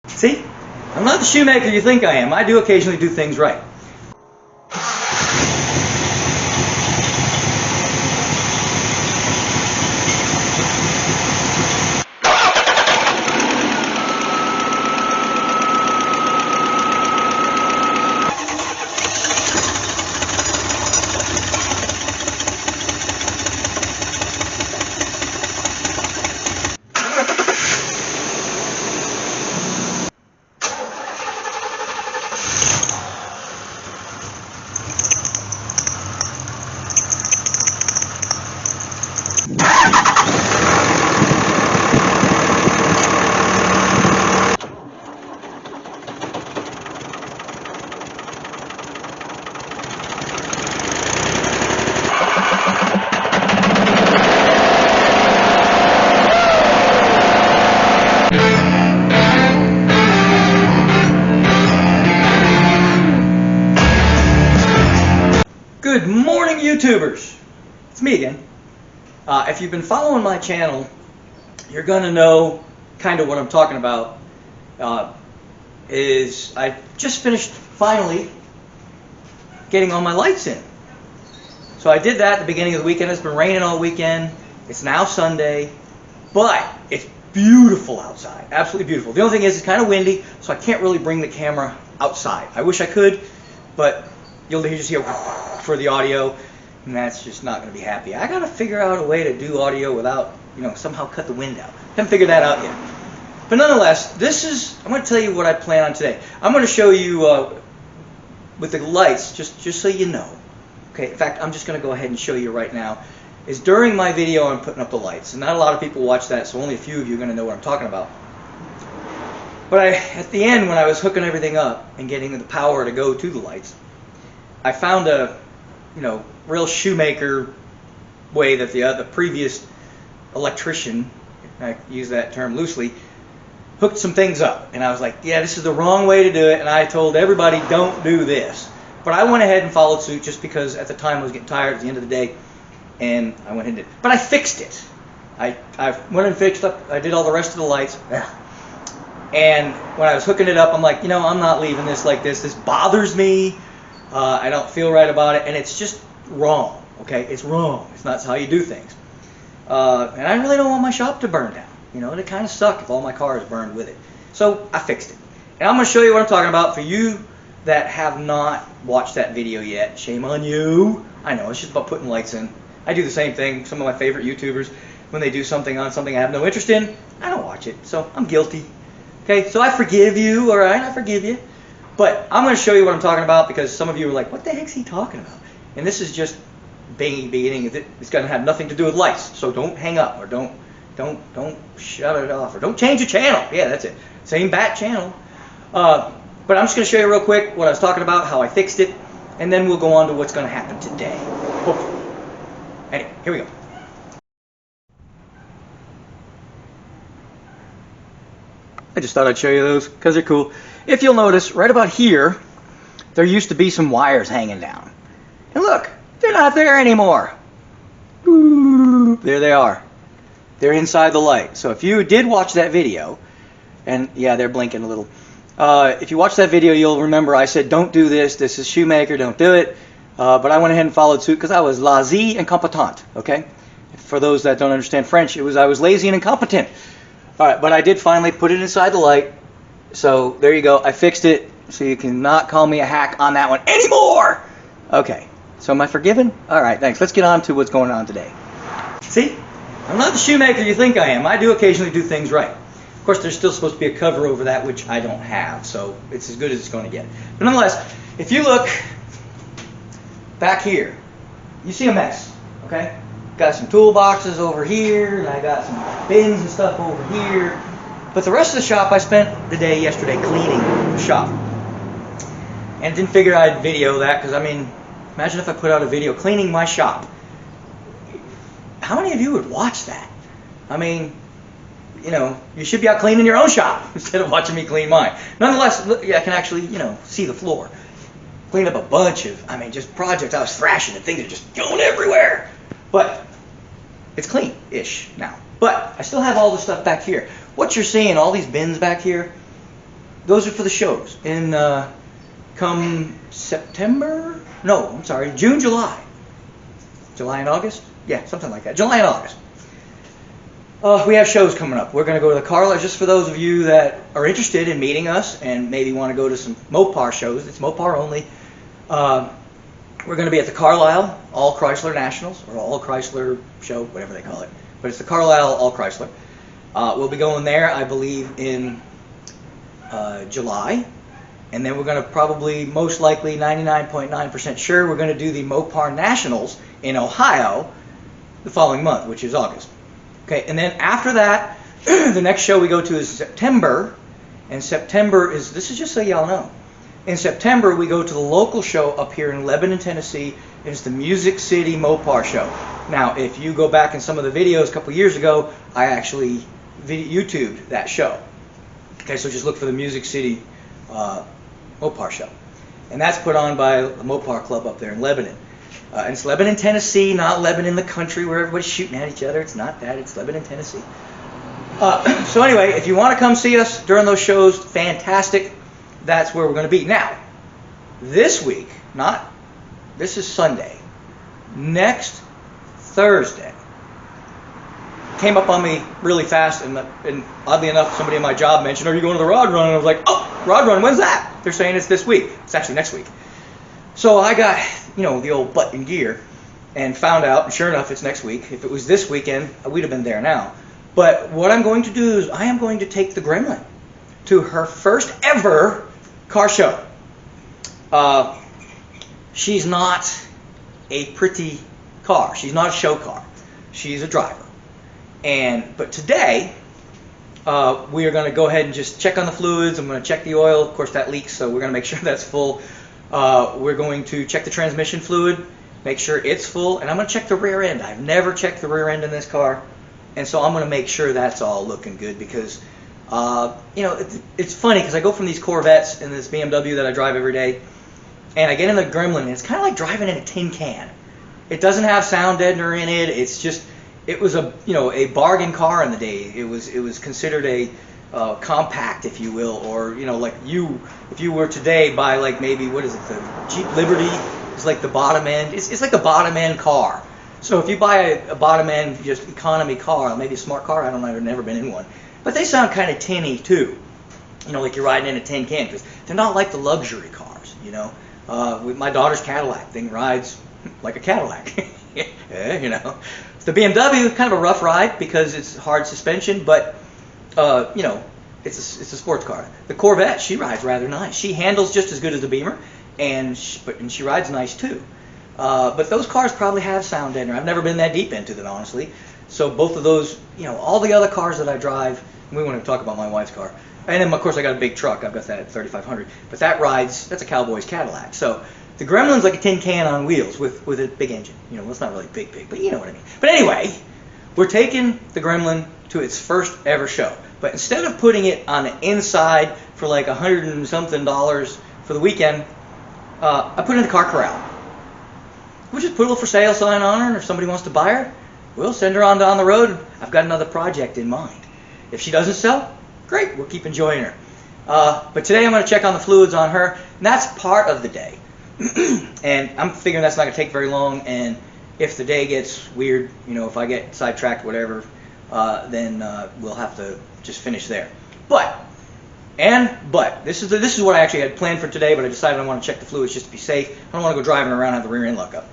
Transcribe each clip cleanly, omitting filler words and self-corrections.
See? I'm not the shoemaker you think I am. I do occasionally do things right. Good morning, YouTubers. It's me again. If you've been following my channel, you're going to know kind of what I'm talking about. Is I just finished finally getting all my lights in. So I did that at the beginning of the weekend. It's been raining all weekend. It's now Sunday, but it's beautiful outside. Absolutely beautiful. The only thing is it's kind of windy, so I can't really bring the camera outside. I wish I could, but you'll just hear for the audio, and that's just not going to be happy. I got to figure out a way to do audio without, somehow cut the wind out. Haven't figured that out yet. But nonetheless, I'm going to tell you what I plan on today. I'm going to show you with the lights, just so you know. Okay, in fact, I'm just going to go ahead and show you right now. Is during my video I'm putting up the lights, and not a lot of people watch that, so only a few of you are going to know what I'm talking about. But at the end, when I was hooking everything up and getting the power to go to the lights, I found a real shoemaker way that the previous electrician, I use that term loosely, hooked some things up. And I was like, yeah, this is the wrong way to do it. And I told everybody, don't do this. But I went ahead and followed suit just because at the time I was getting tired at the end of the day. And I went ahead and did it. But I fixed it. I went and fixed up, I did all the rest of the lights. And when I was hooking it up, I'm like, I'm not leaving this like this. This bothers me. I don't feel right about it, and it's just wrong, okay? It's wrong. It's not how you do things. And I really don't want my shop to burn down. It'd kind of suck if all my cars burned with it. So I fixed it. And I'm going to show you what I'm talking about. For you that have not watched that video yet, shame on you. I know, it's just about putting lights in. I do the same thing. Some of my favorite YouTubers, when they do something on something I have no interest in, I don't watch it. So I'm guilty. Okay, so I forgive you, all right? I forgive you. But I'm going to show you what I'm talking about because some of you are like, what the heck's he talking about? And this is just beginning. It's going to have nothing to do with lights. So don't hang up or don't shut it off or don't change the channel. Yeah, that's it. Same bat channel. But I'm just going to show you real quick what I was talking about, how I fixed it, and then we'll go on to what's going to happen today. Hopefully. Anyway, here we go. I just thought I'd show you those because they're cool. If you'll notice, right about here, there used to be some wires hanging down. And look, they're not there anymore. There they are. They're inside the light. So if you did watch that video, and yeah, they're blinking a little. If you watch that video, you'll remember I said, don't do this. This is shoemaker, don't do it. But I went ahead and followed suit because I was lazy and incompetent. Okay? For those that don't understand French, I was lazy and incompetent. All right, but I did finally put it inside the light. So there you go. I fixed it. So you cannot call me a hack on that one anymore. Okay. So am I forgiven? All right, thanks. Let's get on to what's going on today. See? I'm not the shoemaker you think I am. I do occasionally do things right. Of course, there's still supposed to be a cover over that, which I don't have. So it's as good as it's going to get. But nonetheless, if you look back here, you see a mess. Okay? Got some toolboxes over here, and I got some bins and stuff over here. But the rest of the shop, I spent the day yesterday cleaning the shop. And didn't figure I'd video that, because, imagine if I put out a video cleaning my shop. How many of you would watch that? You should be out cleaning your own shop instead of watching me clean mine. Nonetheless, I can actually, see the floor. Cleaned up a bunch of, just projects. I was thrashing and things are just going everywhere. But it's clean-ish now. But I still have all the stuff back here. What you're seeing, all these bins back here, those are for the shows. In come September? No, I'm sorry, June, July. July and August? Yeah, something like that. July and August. We have shows coming up. We're going to go to the Carlisle, just for those of you that are interested in meeting us and maybe want to go to some Mopar shows. It's Mopar only. We're going to be at the Carlisle All Chrysler Nationals, or All Chrysler Show, whatever they call it. But it's the Carlisle All Chrysler. We'll be going there, I believe, in July. And then we're going to probably, most likely, 99.9% sure, we're going to do the Mopar Nationals in Ohio the following month, which is August. Okay, and then after that, the next show we go to is September. And September is, this is just so y'all know, in September we go to the local show up here in Lebanon, Tennessee. It's the Music City Mopar Show. Now, if you go back in some of the videos a couple years ago, I actually YouTubed that show. Okay, so just look for the Music City Mopar Show. And that's put on by the Mopar Club up there in Lebanon. And it's Lebanon, Tennessee, not Lebanon, the country where everybody's shooting at each other. It's not that. It's Lebanon, Tennessee. So anyway, if you want to come see us during those shows, fantastic. That's where we're going to be. Now, this week, this is Sunday. Next Thursday, came up on me really fast, and oddly enough, somebody in my job mentioned, "Are you going to the Rod Run?" And I was like, "Oh, Rod Run, when's that?" They're saying it's this week. It's actually next week. So I got, the old butt in gear and found out, and sure enough, it's next week. If it was this weekend, we'd have been there now. But what I'm going to do is I am going to take the Gremlin to her first ever car show. She's not a pretty car. She's not a show car. She's a driver. But today, we are going to go ahead and just check on the fluids. I'm going to check the oil. Of course, that leaks, so we're going to make sure that's full. We're going to check the transmission fluid, make sure it's full, and I'm going to check the rear end. I've never checked the rear end in this car, and so I'm going to make sure that's all looking good because, it's funny because I go from these Corvettes and this BMW that I drive every day, and I get in the Gremlin, and it's kind of like driving in a tin can. It doesn't have sound deadener in it. It's just, it was a bargain car in the day. It was considered a compact, if you will, or if you were today buy like maybe what is it, the Jeep Liberty is like the bottom end. It's like the bottom end car. So if you buy a bottom end just economy car, maybe a smart car, I don't know, I've never been in one, but they sound kind of tinny too. Like you're riding in a tin can because they're not like the luxury cars. With my daughter's Cadillac thing rides like a Cadillac. The BMW kind of a rough ride because it's hard suspension, but it's a sports car. The Corvette, she rides rather nice. She handles just as good as the Beamer, and she rides nice too. But those cars probably have sound deadener. I've never been that deep into them, honestly. So both of those, all the other cars that I drive, and we want to talk about my wife's car. And then, of course, I got a big truck. I've got that 3500. But that's a Cowboy's Cadillac. So the Gremlin's like a tin can on wheels with a big engine. Well, it's not really big, but you know what I mean. But anyway, we're taking the Gremlin to its first ever show. But instead of putting it on the inside for like $100 and something for the weekend, I put it in the car corral. We'll just put a little for sale sign on her, and if somebody wants to buy her, we'll send her on down the road. I've got another project in mind. If she doesn't sell, great, we'll keep enjoying her. But today I'm going to check on the fluids on her, and that's part of the day. And I'm figuring that's not going to take very long, and if the day gets weird, if I get sidetracked, whatever, then we'll have to just finish there. But this is what I actually had planned for today, but I decided I want to check the fluids just to be safe. I don't want to go driving around and have the rear end lock up.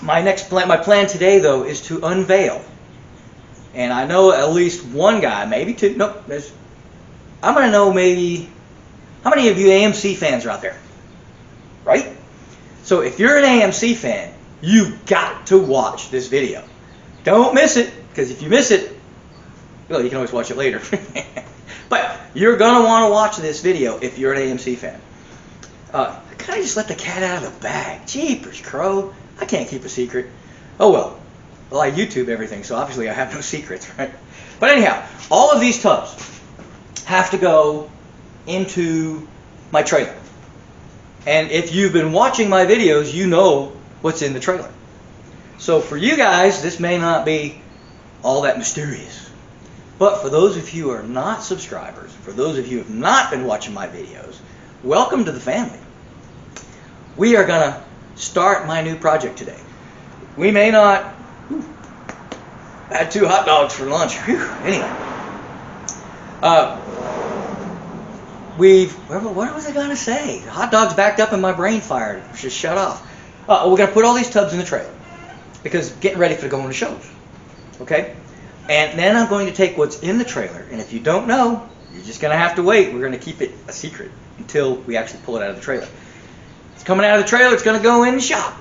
My plan today, though, is to unveil. And I know at least one guy, maybe two. Nope. I'm going to know maybe, how many of you AMC fans are out there? Right? So if you're an AMC fan, you've got to watch this video. Don't miss it, because if you miss it, well, you can always watch it later. But you're going to want to watch this video if you're an AMC fan. I kind of just let the cat out of the bag. Jeepers, crow. I can't keep a secret. Oh, well. Well, I YouTube everything, so obviously I have no secrets, right? But anyhow, all of these tubs have to go into my trailer. And if you've been watching my videos, you know what's in the trailer. So for you guys, this may not be all that mysterious. But for those of you who are not subscribers, for those of you who have not been watching my videos, welcome to the family. We are going to start my new project today. We may not... I had 2 hot dogs for lunch. Whew. Anyway. What was I going to say? The hot dogs backed up and my brain fired. Just shut off. We're going to put all these tubs in the trailer because getting ready for going to shows. Okay? And then I'm going to take what's in the trailer, and if you don't know, you're just going to have to wait. We're going to keep it a secret until we actually pull it out of the trailer. It's coming out of the trailer. It's going to go in the shop.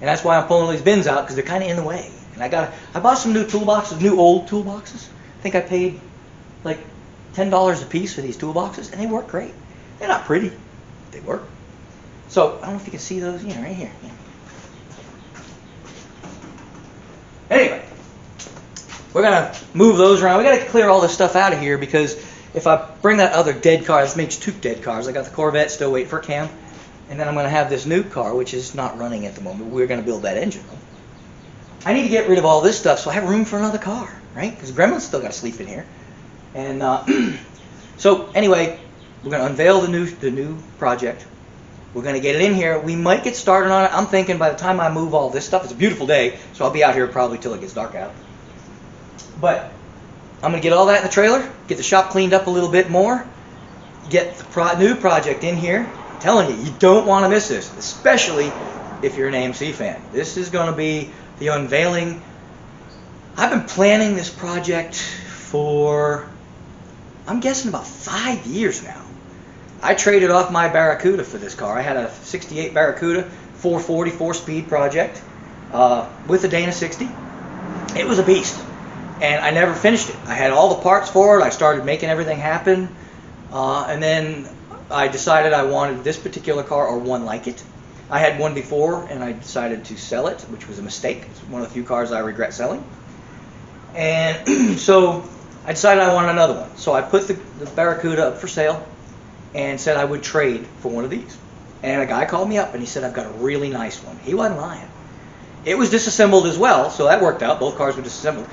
And that's why I'm pulling all these bins out, because they're kind of in the way. And I bought some new toolboxes, new old toolboxes. I think I paid like $10 a piece for these toolboxes, and they work great. They're not pretty, but they work. So I don't know if you can see those, right here. Yeah. Anyway, we're gonna move those around. We gotta clear all this stuff out of here because if I bring that other dead car, this makes 2 dead cars. I got the Corvette still waiting for a cam, and then I'm gonna have this new car which is not running at the moment. We're gonna build that engine. I need to get rid of all this stuff so I have room for another car, right? Because Gremlin's still got to sleep in here. And so anyway, we're going to unveil the new project. We're going to get it in here. We might get started on it. I'm thinking by the time I move all this stuff, it's a beautiful day, so I'll be out here probably till it gets dark out. But I'm going to get all that in the trailer, get the shop cleaned up a little bit more, get the new project in here. I'm telling you, you don't want to miss this, especially if you're an AMC fan. This is going to be the unveiling. I've been planning this project for, I'm guessing about 5 years now. I traded off my Barracuda for this car. I had a 68 Barracuda, 440, 4-speed project with a Dana 60. It was a beast, and I never finished it. I had all the parts for it. I started making everything happen, and then I decided I wanted this particular car or one like it. I had one before, and I decided to sell it, which was a mistake. It's one of the few cars I regret selling. And so I decided I wanted another one. So I put the Barracuda up for sale and said I would trade for one of these. And a guy called me up, and he said, I've got a really nice one. He wasn't lying. It was disassembled as well, so that worked out. Both cars were disassembled.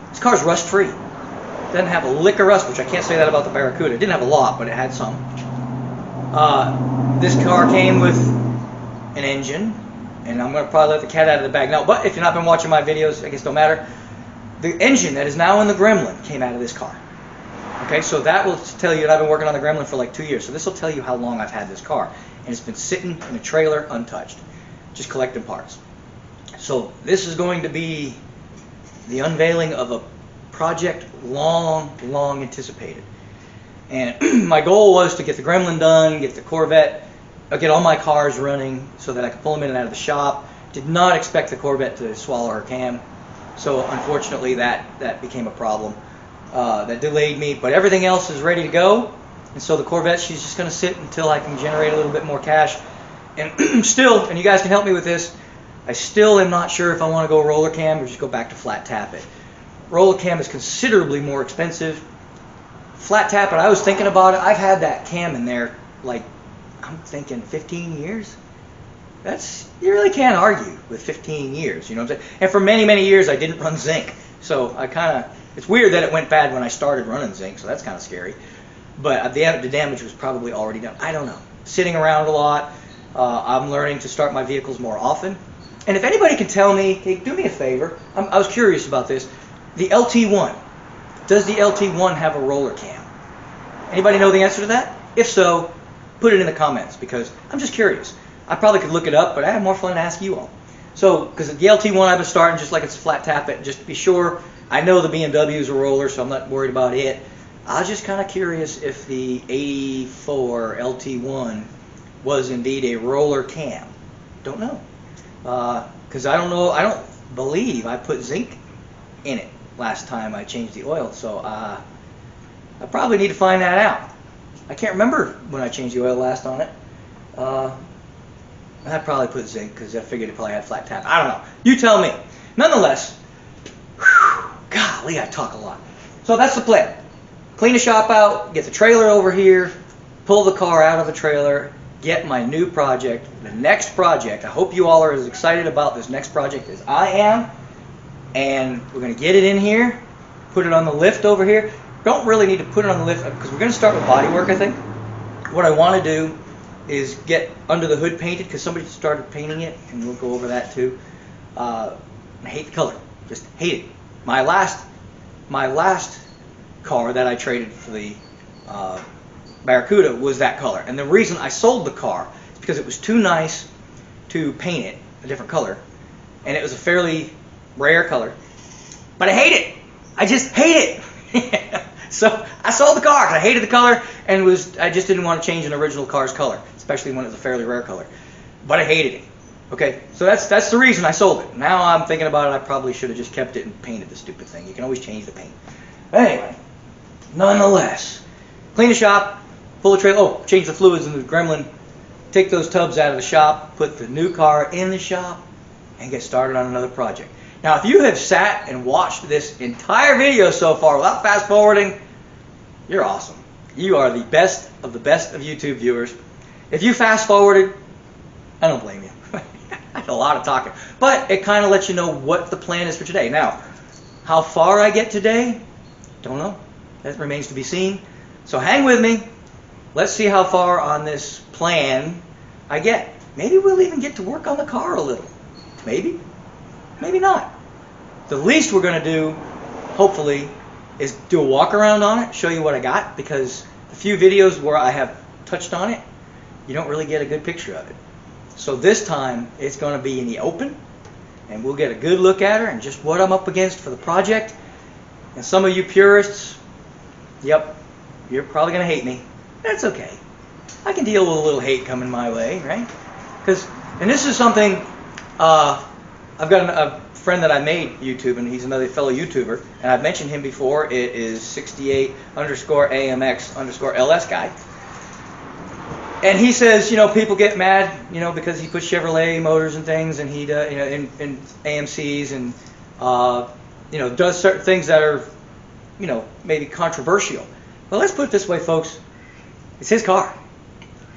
This car's rust-free. It doesn't have a lick of rust, which I can't say that about the Barracuda. It didn't have a lot, but it had some. This car came with an engine, and I'm going to probably let the cat out of the bag now, but if you've not been watching my videos, I guess it don't matter. The engine that is now in the Gremlin came out of this car. Okay, so that will tell you that I've been working on the Gremlin for like 2 years, so this will tell you how long I've had this car, and it's been sitting in a trailer untouched, just collecting parts. So this is going to be the unveiling of a project long anticipated. And my goal was to get the Gremlin done, get the Corvette, get all my cars running so that I could pull them in and out of the shop. Did not expect the Corvette to swallow her cam, so unfortunately that became a problem. That delayed me, but everything else is ready to go. And so the Corvette, she's just going to sit until I can generate a little bit more cash. And still, and you guys can help me with this, I still am not sure if I want to go roller cam or just go back to flat tap it. Roller cam is considerably more expensive. Flat tap it, I was thinking about it. I've had that cam in there like, I'm thinking 15 years. You really can't argue with 15 years, you know what I'm saying? And for many years I didn't run zinc. So it's weird that it went bad when I started running zinc, so that's kind of scary. But the damage was probably already done. I don't know. Sitting around a lot. I'm learning to start my vehicles more often. And if anybody can tell me, hey, do me a favor. I was curious about this. The LT1. Does the LT1 have a roller cam? Anybody know the answer to that? If so, put it in the comments because I'm just curious. I probably could look it up, but I have more fun to ask you all. So, because the LT1 I've been starting just like it's flat tap it, just to be sure. I know the BMW is a roller, so I'm not worried about it. I was just kind of curious if the 84 LT1 was indeed a roller cam. Don't know. Because I don't know, I don't believe I put zinc in it last time I changed the oil, so I probably need to find that out. I can't remember when I changed the oil last on it. I'd probably put zinc because I figured it probably had flat tap. I don't know. You tell me. Nonetheless, golly, I talk a lot. So that's the plan. Clean the shop out, get the trailer over here, pull the car out of the trailer, get my new project, the next project. I hope you all are as excited about this next project as I am. And we're going to get it in here, put it on the lift over here. Don't really need to put it on the lift because we're going to start with bodywork, I think. What I want to do is get under the hood painted because somebody started painting it, and we'll go over that too. I hate the color. Just hate it. My last car that I traded for the Barracuda was that color. And the reason I sold the car is because it was too nice to paint it a different color. And it was a fairly rare color. But I hate it. I just hate it. So I sold the car because I hated the color and I just didn't want to change an original car's color, especially when it was a fairly rare color. But I hated it. Okay, so that's the reason I sold it. Now I'm thinking about it, I probably should have just kept it and painted the stupid thing. You can always change the paint. Anyway, nonetheless, clean the shop, pull the trailer. Oh, change the fluids in the Gremlin. Take those tubs out of the shop, put the new car in the shop, and get started on another project. Now, if you have sat and watched this entire video so far without fast forwarding, you're awesome. You are the best of YouTube viewers. If you fast forwarded, I don't blame you. That's a lot of talking. But it kind of lets you know what the plan is for today. Now, how far I get today, don't know. That remains to be seen. So hang with me. Let's see how far on this plan I get. Maybe we'll even get to work on the car a little. Maybe. Maybe not. The least we're going to do, hopefully, is do a walk around on it, show you what I got, because the few videos where I have touched on it, you don't really get a good picture of it. So this time, it's going to be in the open, and we'll get a good look at her and just what I'm up against for the project. And some of you purists, yep, you're probably going to hate me. That's okay. I can deal with a little hate coming my way, right? And this is something, I've got a friend that I made YouTube, and he's another fellow YouTuber, and I've mentioned him before. It is 68_AMX_LS guy. And he says, people get mad, because he puts Chevrolet motors and things, and he does, in AMCs, and does certain things that are, maybe controversial. Well, let's put it this way, folks. It's his car.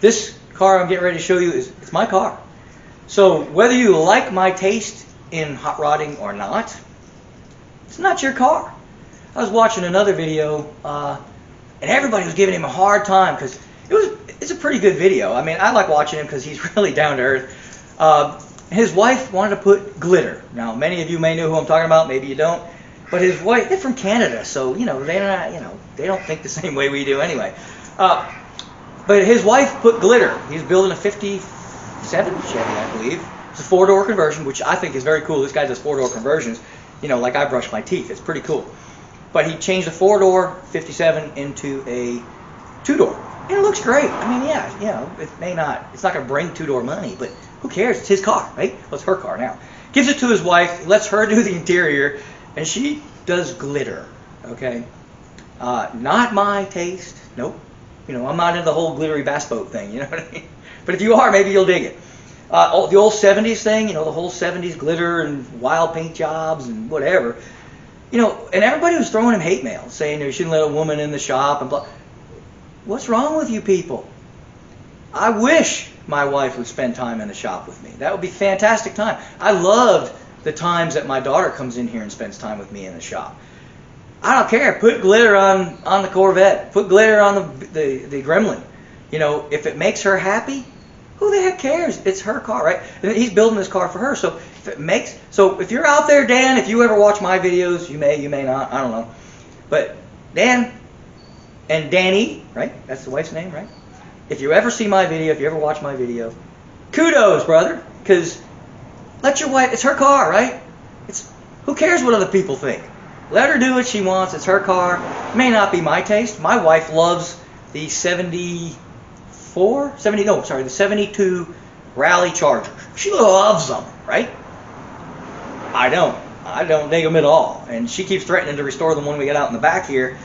This car I'm getting ready to show you it's my car. So whether you like my taste in hot rodding or not, it's not your car. I was watching another video, and everybody was giving him a hard time because it's a pretty good video. I mean, I like watching him because he's really down to earth. His wife wanted to put glitter. Now, many of you may know who I'm talking about. Maybe you don't. But his wife, they're from Canada, so they're not, they don't think the same way we do anyway. But his wife put glitter. He's building a 57 Chevy, I believe. It's a 4-door conversion, which I think is very cool. This guy does 4-door conversions, like I brush my teeth. It's pretty cool. But he changed a 4-door 57 into a 2-door. And it looks great. I mean, it's not going to bring 2-door money, but who cares? It's his car, right? Well, it's her car now. Gives it to his wife, lets her do the interior, and she does glitter, okay? Not my taste. Nope. I'm not into the whole glittery bass boat thing, you know what I mean? But if you are, maybe you'll dig it. The old 70s thing, the whole 70s glitter and wild paint jobs and whatever. And everybody was throwing him hate mail, saying you shouldn't let a woman in the shop and blah. What's wrong with you people? I wish my wife would spend time in the shop with me. That would be a fantastic time. I loved the times that my daughter comes in here and spends time with me in the shop. I don't care. Put glitter on the Corvette. Put glitter on the Gremlin. If it makes her happy, who the heck cares? It's her car, right? And he's building this car for her. So if you're out there, Dan, if you ever watch my videos, you may not, I don't know. But Dan and Danny, right? That's the wife's name, right? If you ever see my video, if you ever watch my video, kudos, brother, because let your wife, it's her car, right? Who cares what other people think? Let her do what she wants. It's her car. It may not be my taste. My wife loves the 72 Rally Chargers. She loves them, right? I don't dig them at all. And she keeps threatening to restore them when we get out in the back here.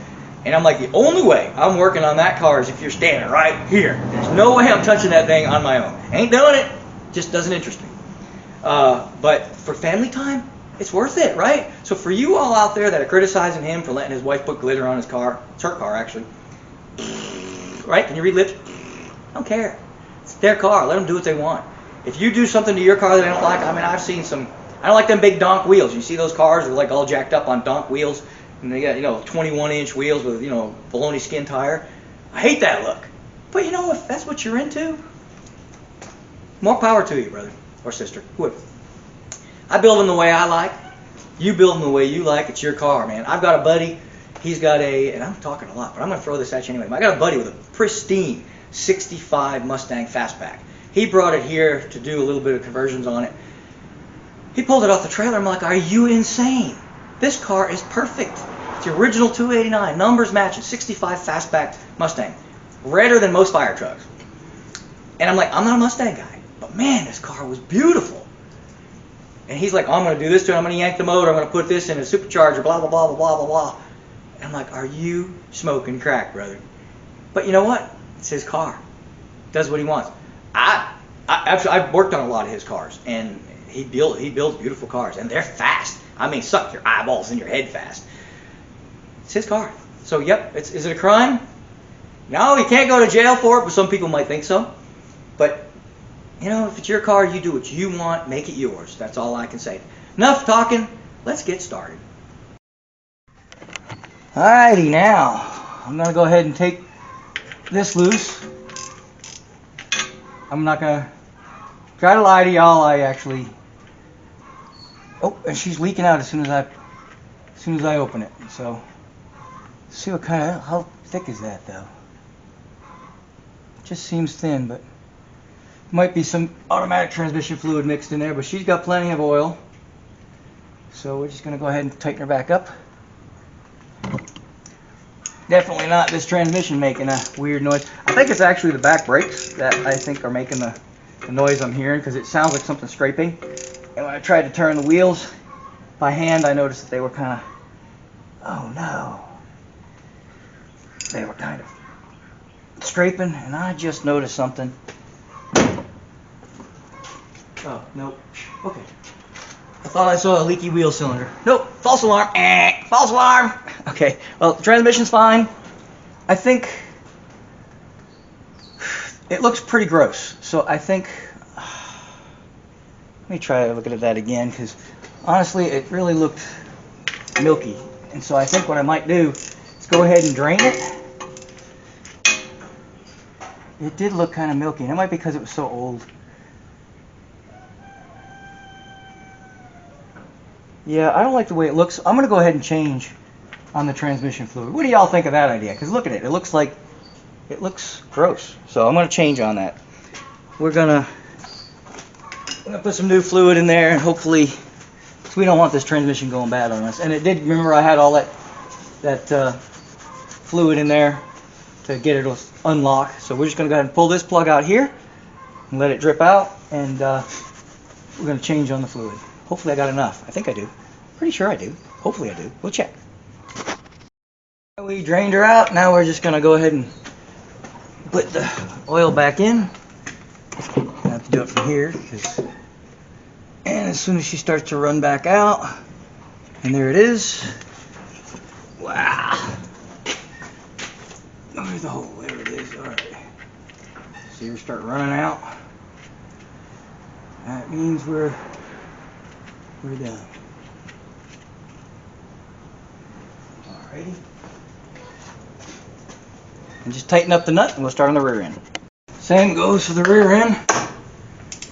And I'm like, the only way I'm working on that car is if you're standing right here. There's no way I'm touching that thing on my own. Ain't doing it. Just doesn't interest me. But for family time, it's worth it, right? So for you all out there that are criticizing him for letting his wife put glitter on his car, it's her car actually, right? Can you read lips? I don't care. It's their car. Let them do what they want. If you do something to your car that I don't like, I mean, I've seen some, I don't like them big donk wheels. You see those cars that are like all jacked up on donk wheels? and they got 21-inch wheels with baloney skin tire. I hate that look. But if that's what you're into, more power to you, brother or sister, whoever. I build them the way I like. You build them the way you like. It's your car, man. I've got a buddy. He's got and I'm talking a lot, but I'm going to throw this at you anyway. I got a buddy with a pristine 65 Mustang Fastback. He brought it here to do a little bit of conversions on it. He pulled it off the trailer. I'm like, are you insane? This car is perfect. It's the original 289, numbers matching, 65 Fastback Mustang. Redder than most fire trucks. And I'm like, I'm not a Mustang guy, but man, this car was beautiful. And he's like, oh, I'm going to do this to it. I'm going to yank the motor. I'm going to put this in a supercharger, blah, blah, blah, blah, blah, blah, blah. And I'm like, are you smoking crack, brother? But you know what? It's his car. Does what he wants. I've worked on a lot of his cars, and he builds beautiful cars, and they're fast. I mean, suck your eyeballs in your head fast. It's his car. So, yep, is it a crime? No, you can't go to jail for it, but some people might think so. But, if it's your car, you do what you want, make it yours. That's all I can say. Enough talking. Let's get started. Alrighty, now, I'm going to go ahead and take this loose. I'm not going to try to lie to y'all. I actually... Oh, and she's leaking out as soon as I open it. So, let's see what kind of... How thick is that, though? It just seems thin, but... Might be some automatic transmission fluid mixed in there, but she's got plenty of oil. So we're just going to go ahead and tighten her back up. Definitely not this transmission making a weird noise. I think it's actually the back brakes that I think are making the noise I'm hearing, because it sounds like something scraping. And when I tried to turn the wheels by hand, I noticed that they were kind of, oh no, they were kind of scraping, and I just noticed something. Oh, nope. Okay. I thought I saw a leaky wheel cylinder. Nope. False alarm. False alarm. Okay. Well, the transmission's fine. I think it looks pretty gross. So I think... Let me try to look at that again, because honestly, it really looked milky. And so I think what I might do is go ahead and drain it. It did look kind of milky. And it might be because it was so old. Yeah, I don't like the way it looks. I'm going to go ahead and change on the transmission fluid. What do y'all think of that idea? Because look at it. It looks gross. So I'm going to change on that. We're going to put some new fluid in there, and hopefully, because we don't want this transmission going bad on us. And it did, remember I had all that fluid in there to get it to unlock. So we're just going to go ahead and pull this plug out here and let it drip out. And we're going to change on the fluid. Hopefully I got enough. I think I do. Pretty sure I do. Hopefully I do. We'll check. We drained her out. Now we're just going to go ahead and put the oil back in. I have to do it from here. And as soon as she starts to run back out, and there it is. Wow. There's the hole. There it is. All right. See her start running out. That means we're done. Alrighty. And just tighten up the nut and we'll start on the rear end. Same goes for the rear end.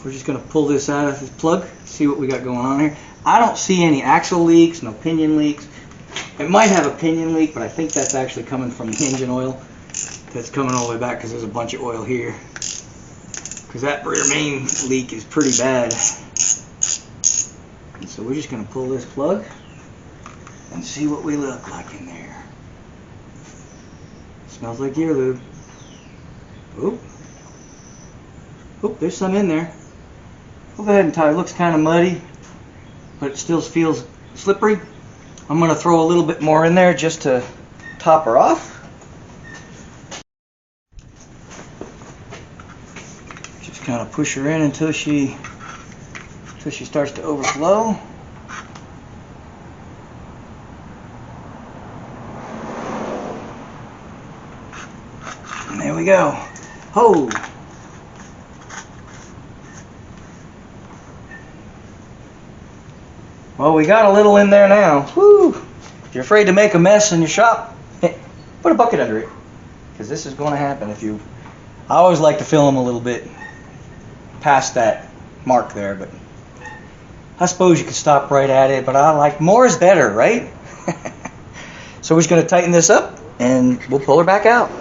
We're just going to pull this out of this plug, see what we got going on here. I don't see any axle leaks, no pinion leaks. It might have a pinion leak, but I think that's actually coming from the engine oil. That's coming all the way back because there's a bunch of oil here. Because that rear main leak is pretty bad. And so we're just going to pull this plug and see what we look like in there. Smells like gear lube. Oop. Oop, there's some in there. We'll go ahead and tie it. It looks kind of muddy, but it still feels slippery. I'm going to throw a little bit more in there just to top her off. Just kind of push her in until she starts to overflow. And there we go. Ho! Well, we got a little in there now. Woo! if you're afraid to make a mess in your shop, put a bucket under it, because this is going to happen if you. I always like to fill them a little bit past that mark there, but I suppose you could stop right at it, but I like more is better, right? So we're just going to tighten this up and we'll pull her back out.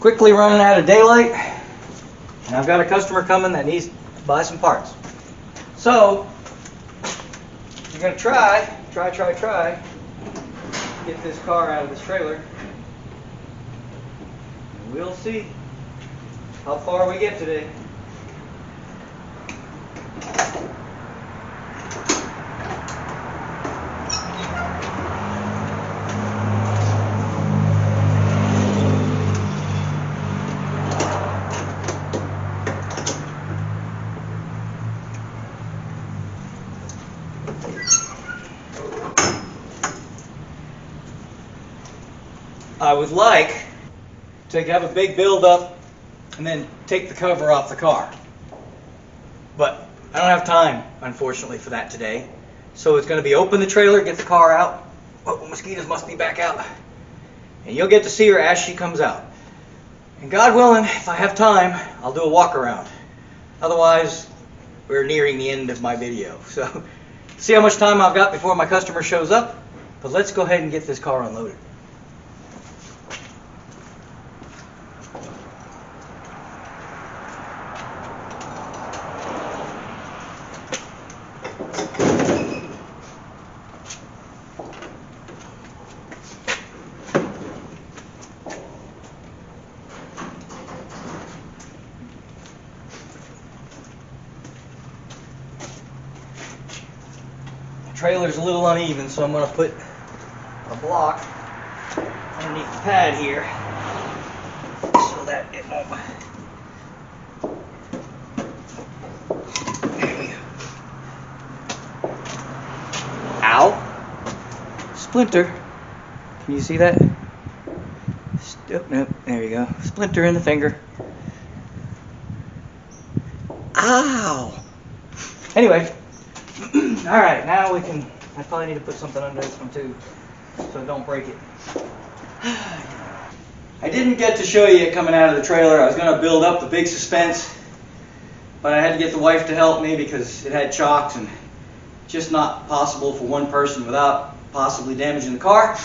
Quickly running out of daylight, and I've got a customer coming that needs to buy some parts. So, you're going to try, get this car out of this trailer. And we'll see how far we get today. I would like to have a big build up and then take the cover off the car. But I don't have time, unfortunately, for that today. So it's going to be open the trailer, get the car out. Oh, mosquitoes must be back out. And you'll get to see her as she comes out. And God willing, if I have time, I'll do a walk around. Otherwise, we're nearing the end of my video. So, see how much time I've got before my customer shows up. But let's go ahead and get this car unloaded. The trailer's a little uneven, so I'm going to put a block underneath the pad here so that it won't. There we go. Ow! Splinter. Can you see that? Oh, no, there you go. Splinter in the finger. Ow! Anyway. Alright, now we can, I probably need to put something under this one too, so don't break it. I didn't get to show you it coming out of the trailer. I was going to build up the big suspense, but I had to get the wife to help me because it had chocks and just not possible for one person without possibly damaging the car.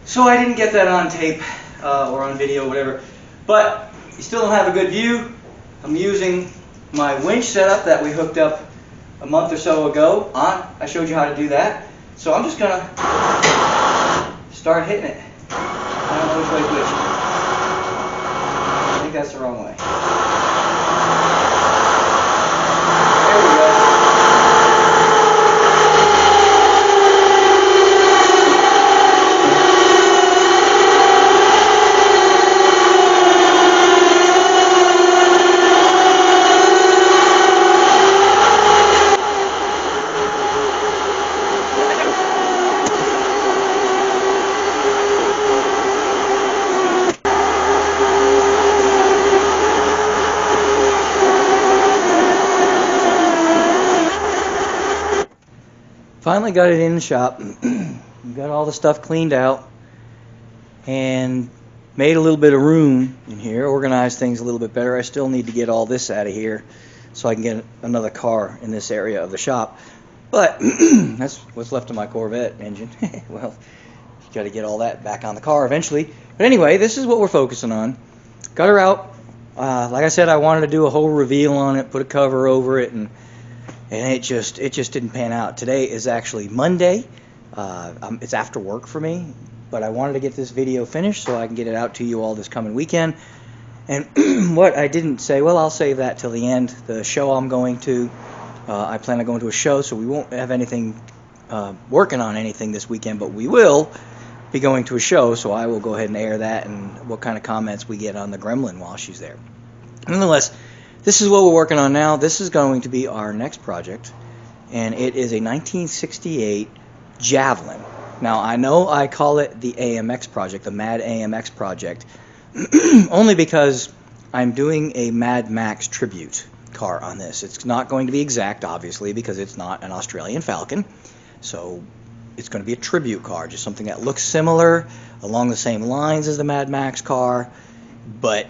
So I didn't get that on tape or on video, whatever. But you still don't have a good view. I'm using my winch setup that we hooked up a month or so ago. I showed you how to do that. So I'm just gonna start hitting it. I don't know which way's which. I think that's the wrong way. There we go. Finally got it in the shop, got all the stuff cleaned out, and made a little bit of room in here, organized things a little bit better. I still need to get all this out of here so I can get another car in this area of the shop. But that's what's left of my Corvette engine. Well, you got to get all that back on the car eventually. But anyway, this is what we're focusing on. Got her out. Like I said, I wanted to do a whole reveal on it, put a cover over it, and it just didn't pan out. Today is actually Monday. It's after work for me, but I wanted to get this video finished so I can get it out to you all this coming weekend. And what I didn't say, well, I'll save that till the end. The show I'm going to, I plan on going to a show, so we won't have anything working on anything this weekend, but we will be going to a show, so I will go ahead and air that and what kind of comments we get on the Gremlin while she's there. Nonetheless, this is what we're working on now. This is going to be our next project, and it is a 1968 Javelin. Now, I know I call it the AMX project, the Mad AMX project, only because I'm doing a Mad Max tribute car on this. It's not going to be exact, obviously, because it's not an Australian Falcon, so it's going to be a tribute car, just something that looks similar, along the same lines as the Mad Max car, but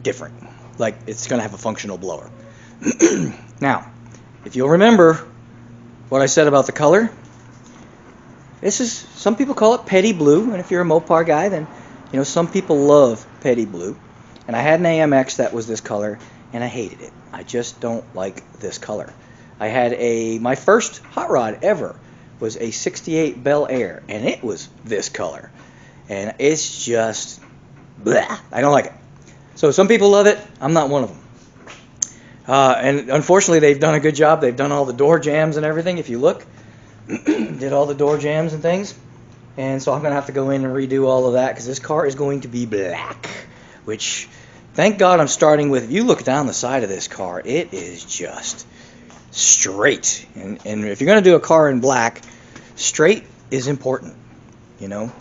different. Like, it's going to have a functional blower. Now, if you'll remember what I said about the color, this is, some people call it petty blue, and if you're a Mopar guy, then, you know, some people love petty blue. And I had an AMX that was this color, and I hated it. I just don't like this color. I had my first hot rod ever was a 68 Bel Air, and it was this color. And it's just, bleh, I don't like it. So some people love it. I'm not one of them. And unfortunately, they've done a good job. They've done all the door jams and everything. If you look, did all the door jams and things. And so I'm going to have to go in and redo all of that because this car is going to be black. Which, thank God I'm starting with, if you look down the side of this car, it is just straight. And if you're going to do a car in black, straight is important, you know.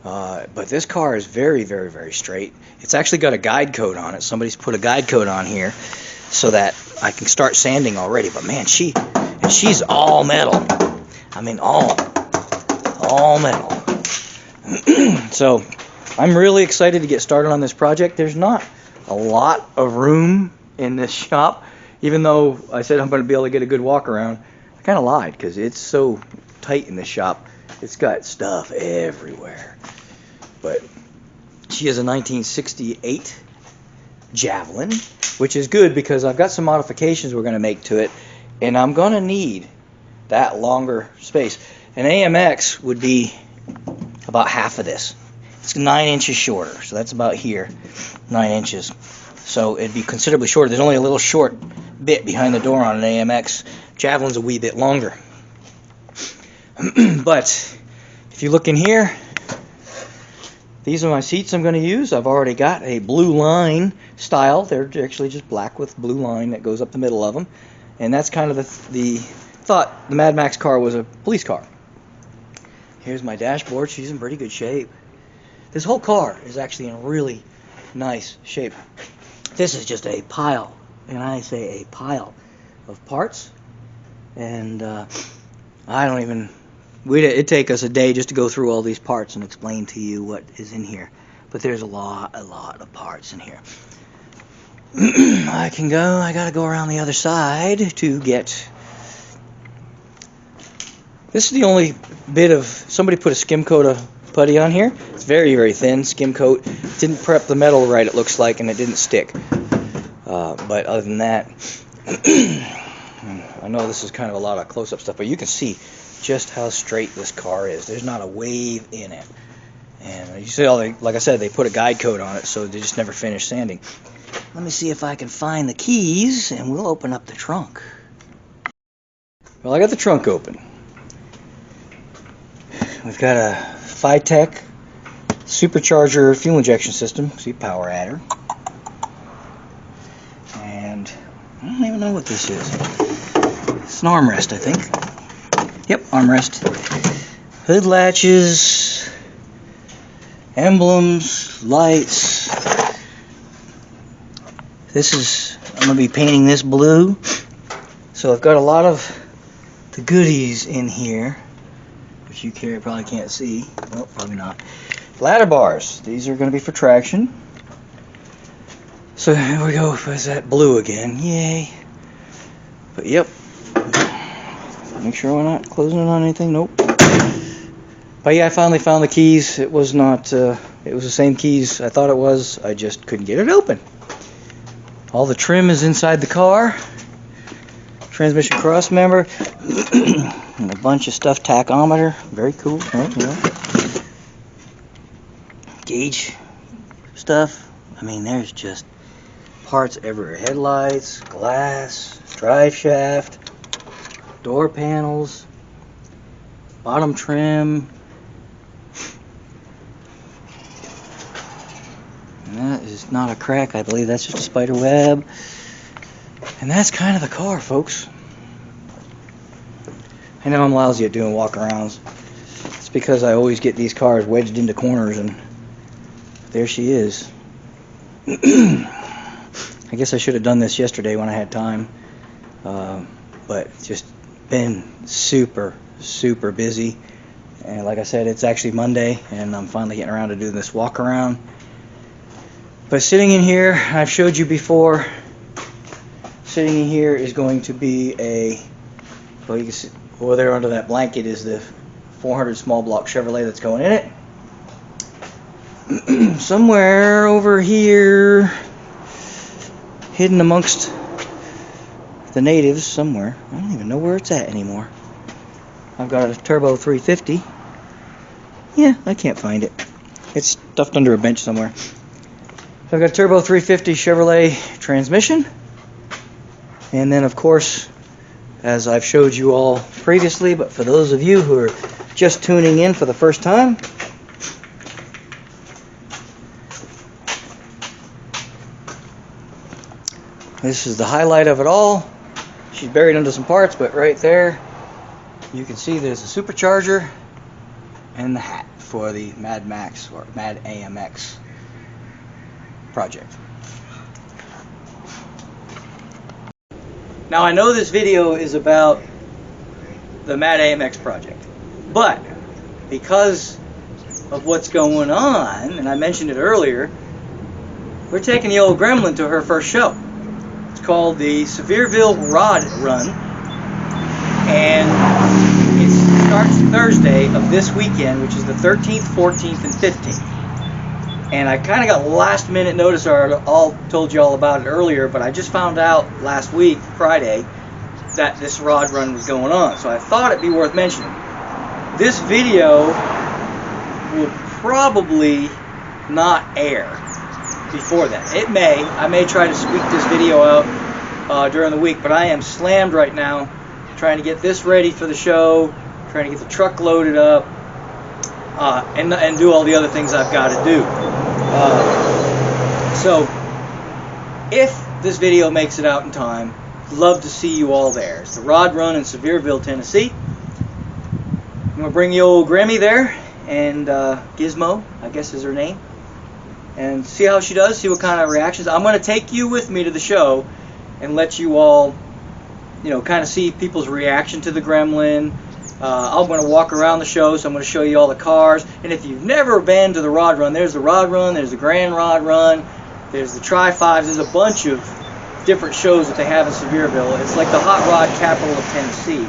But this car is very, very, very straight. It's actually got a guide coat on it. Somebody's put a guide coat on here so that I can start sanding already. But man, she's all metal. I mean, all metal. So I'm really excited to get started on this project. There's not a lot of room in this shop, even though I said I'm going to be able to get a good walk around. I kind of lied because it's so tight in this shop. It's got stuff everywhere. But she is a 1968 Javelin, which is good because I've got some modifications we're going to make to it, and I'm going to need that longer space. An AMX would be about half of this. It's 9 inches shorter, so that's about here, 9 inches. So it'd be considerably shorter. There's only a little short bit behind the door on an AMX. Javelin's a wee bit longer. But if you look in here, these are my seats I'm going to use. I've already got a blue line style. They're actually just black with blue line that goes up the middle of them. And that's kind of the thought. The Mad Max car was a police car. Here's my dashboard. She's in pretty good shape. This whole car is actually in really nice shape. This is just a pile, and I say a pile of parts. And I don't even... It'd take us a day just to go through all these parts and explain to you what is in here. But there's a lot of parts in here. I gotta go around the other side to get... This is the only bit of... Somebody put a skim coat of putty on here. It's very, very thin skim coat. Didn't prep the metal right, it looks like, and it didn't stick. But other than that... I know this is kind of a lot of close-up stuff, but you can see just how straight this car is. There's not a wave in it. And you see, like I said, they put a guide coat on it, so they just never finished sanding. Let me see if I can find the keys, and we'll open up the trunk. Well, I got the trunk open. We've got a Phytech supercharger fuel injection system. See, power adder. And I don't even know what this is. It's an armrest, I think. Yep, armrest. Hood latches, emblems, lights. I'm going to be painting this blue. So I've got a lot of the goodies in here, which you probably can't see. Well, probably not. Ladder bars. These are going to be for traction. So here we go. There's that blue again. Yay. But yep. Make sure we're not closing it on anything. Nope. But yeah, I finally found the keys. It was not, it was the same keys I thought it was. I just couldn't get it open. All the trim is inside the car. Transmission cross member. And a bunch of stuff. Tachometer. Very cool. Right, yeah. Gauge stuff. I mean, there's just parts everywhere. Headlights, glass, drive shaft. Door panels, bottom trim, and that is not a crack, I believe that's just a spider web. And that's kind of the car, folks. I know I'm lousy at doing walk-arounds. It's because I always get these cars wedged into corners, and there she is. I guess I should have done this yesterday when I had time, but just been super busy. And like I said, it's actually Monday, and I'm finally getting around to doing this walk around. But sitting in here, I've showed you before, sitting in here is going to be a, well, you can see over there under that blanket is the 400 small block Chevrolet that's going in it. Somewhere over here, hidden amongst the natives somewhere. I don't even know where it's at anymore. I've got a turbo 350. Yeah, I can't find it. It's stuffed under a bench somewhere. So I've got a turbo 350 Chevrolet transmission. And then, of course, as I've showed you all previously, but for those of you who are just tuning in for the first time, this is the highlight of it all. She's buried under some parts, but right there you can see there's a supercharger and the hat for the Mad Max or Mad AMX project. Now I know this video is about the Mad AMX project, but because of what's going on, and I mentioned it earlier, we're taking the old Gremlin to her first show. It's called the Sevierville Rod Run, and it starts Thursday of this weekend, which is the 13th, 14th, and 15th. And I kind of got last minute notice, or I told you all about it earlier, but I just found out last week, Friday, that this rod run was going on. So I thought it'd be worth mentioning. This video will probably not air before then. I may try to squeak this video out during the week, but I am slammed right now trying to get this ready for the show, trying to get the truck loaded up, and do all the other things I've got to do. So if this video makes it out in time, love to see you all there. It's the Rod Run in Sevierville, Tennessee. I'm going to bring the old Grammy there, and Gizmo, I guess is her name, and see how she does, see what kind of reactions. I'm going to take you with me to the show and let you all, kind of see people's reaction to the Gremlin. I'm going to walk around the show, so I'm going to show you all the cars. And if you've never been to the Rod Run, there's the Rod Run, there's the Grand Rod Run, there's the Tri-Fives, there's a bunch of different shows that they have in Sevierville. It's like the hot rod capital of Tennessee.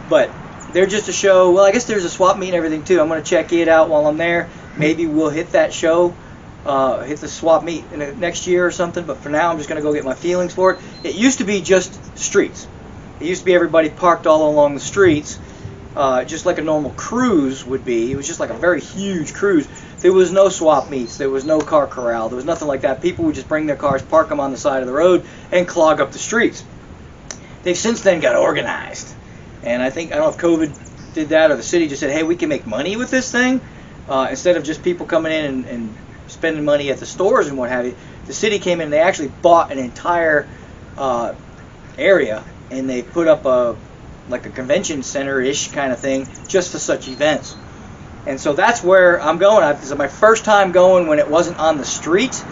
But they're just a show. Well, I guess there's a swap meet and everything too. I'm going to check it out while I'm there. Maybe we'll hit that show, hit the swap meet in the next year or something. But for now, I'm just going to go get my feelings for it. It used to be just streets. It used to be everybody parked all along the streets, just like a normal cruise would be. It was just like a very huge cruise. There was no swap meets. There was no car corral. There was nothing like that. People would just bring their cars, park them on the side of the road, and clog up the streets. They've since then got organized. And I don't know if COVID did that or the city just said, hey, we can make money with this thing. Instead of just people coming in and spending money at the stores and what have you, the city came in and they actually bought an entire area, and they put up a convention center-ish kind of thing just for such events. And so that's where I'm going. This is my first time going when it wasn't on the street.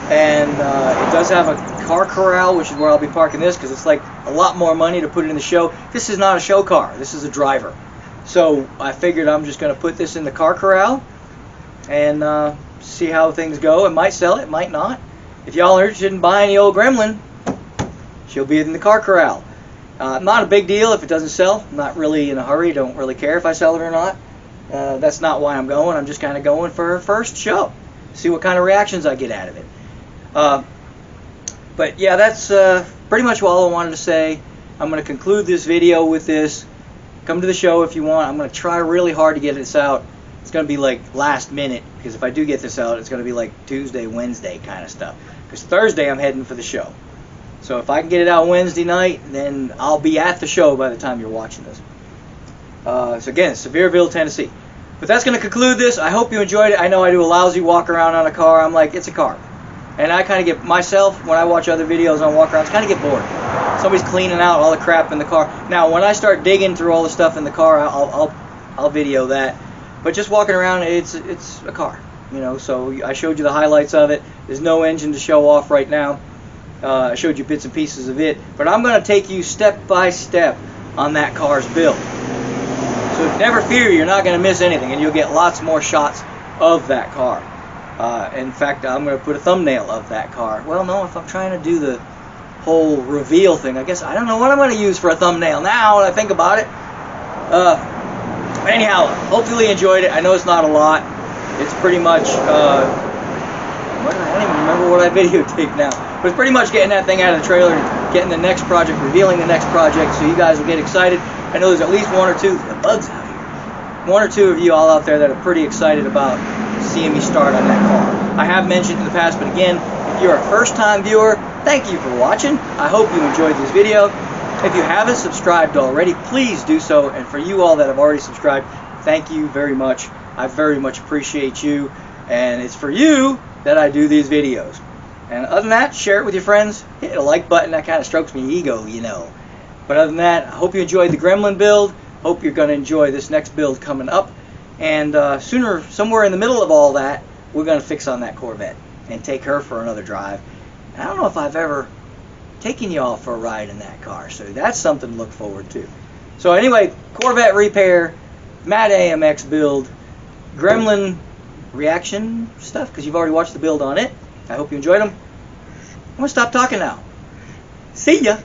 And it does have a car corral, which is where I'll be parking this, because it's like a lot more money to put it in the show. This is not a show car. This is a driver. So I figured I'm just going to put this in the car corral and see how things go. It might sell it, might not. If y'all are interested in buying the old Gremlin, she'll be in the car corral. Not a big deal if it doesn't sell. I'm not really in a hurry. Don't really care if I sell it or not. That's not why I'm going. I'm just kind of going for her first show. See what kind of reactions I get out of it. But yeah, that's pretty much all I wanted to say. I'm going to conclude this video with this. Come to the show if you want. I'm going to try really hard to get this out. It's going to be like last minute, because if I do get this out, it's going to be like Tuesday, Wednesday kind of stuff. Because Thursday I'm heading for the show. So if I can get it out Wednesday night, then I'll be at the show by the time you're watching this. So again, Sevierville, Tennessee. But that's going to conclude this. I hope you enjoyed it. I know I do a lousy walk around on a car. I'm like, it's a car. And I kind of get myself, when I watch other videos on walk arounds, kind of get bored. Somebody's cleaning out all the crap in the car. Now, when I start digging through all the stuff in the car, I'll video that. But just walking around, it's a car. So I showed you the highlights of it. There's no engine to show off right now. I showed you bits and pieces of it. But I'm going to take you step by step on that car's build. So never fear, you're not going to miss anything. And you'll get lots more shots of that car. In fact, I'm going to put a thumbnail of that car. Well, no, if I'm trying to do the whole reveal thing, I guess I don't know what I'm going to use for a thumbnail now when I think about it. But anyhow, hopefully you enjoyed it. I know it's not a lot. It's pretty much, I don't even remember what I videotaped now. But it's pretty much getting that thing out of the trailer, getting the next project, revealing the next project, so you guys will get excited. I know there's at least one or two, the bugs out here, one or two of you all out there that are pretty excited about seeing me start on that car. I have mentioned in the past, but again, if you're a first-time viewer, thank you for watching. I hope you enjoyed this video. If you haven't subscribed already, please do so. And for you all that have already subscribed, thank you very much. I very much appreciate you. And it's for you that I do these videos. And other than that, share it with your friends. Hit a like button. That kind of strokes my ego, But other than that, I hope you enjoyed the Gremlin build. Hope you're going to enjoy this next build coming up. And sooner, somewhere in the middle of all that, we're going to fix on that Corvette and take her for another drive. And I don't know if I've ever taken y'all for a ride in that car, so that's something to look forward to. So anyway, Corvette repair, Matt AMX build, Gremlin reaction stuff, because you've already watched the build on it. I hope you enjoyed them. I'm going to stop talking now. See ya!